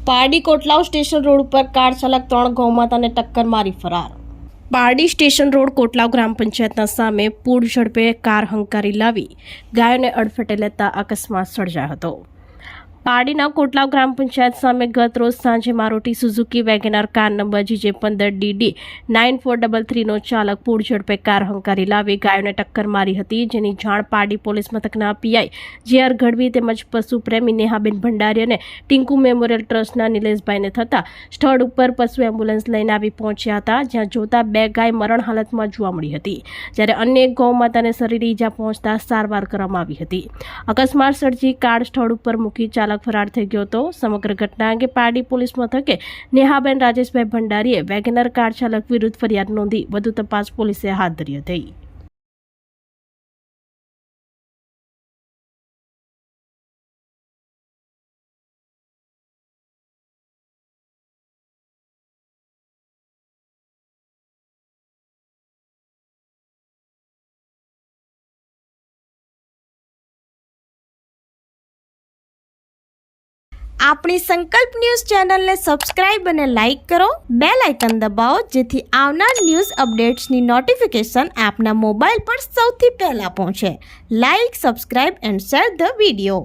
Pardi કોટલાવ station road ઉપર car ચાલક 3 ગૌમાતાને ટક્કર મારી ફરાર। પારડી સ્ટેશન રોડ કોટલાવ ગ્રામ પંચાયતના સામે પૂર ઝડપે કાર હંકારી લાવી ગાયોને અડફેટે લેતા અકસ્માત સર્જાયો હતો। પારડીના કોટલાવ ગ્રામ પંચાયત સામે ગત રોજ સાંજે Maruti Suzuki WagonR car number GJ15DD 9433 નો ચાલક પૂર ઝડપે કાર હંકારી લાવી ગાયોને ટક્કર મારી હતી, જેની જાણ પારડી પોલીસ મથકના PI JR ગઢવી તેમજ પશુ પ્રેમી નેહાબેન ભંડારી અને ટિંકુ મેમોરિયલ ટ્રસ્ટના નિલેશભાઈને થતા સ્થળ ઉપર પશુ એમ્બ્યુલન્સ લઈને આવી પહોંચ્યા હતા, જ્યાં જોતા 2 ગાય મરણ હાલતમાં જોવા મળી હતી, જ્યારે અન્ય એક ગૌમાતાને શરીરે ઈજા પહોંચતા સારવાર કરવામાં આવી હતી। અકસ્માત સર્જી કાર સ્થળ ઉપર મૂકી ચાલક ફરાર થઈ ગયો હતો। સમગ્ર ઘટના અંગે પારડી પોલીસ મથકે નેહાબેન રાજેશભાઈ ભંડારીએ વેગેનર કાર ચાલક વિરુદ્ધ ફરિયાદ નોંધી વધુ તપાસ પોલીસે હાથ ધરી હતી। આપણી સંકલ્પ ન્યૂઝ ચેનલને સબસ્ક્રાઇબ અને લાઇક કરો, બેલ આઇકન દબાવો જેથી આવનાર ન્યૂઝ અપડેટ્સની નોટિફિકેશન આપના મોબાઈલ પર સૌથી પહેલા પહોંચે। Like, subscribe and share the video.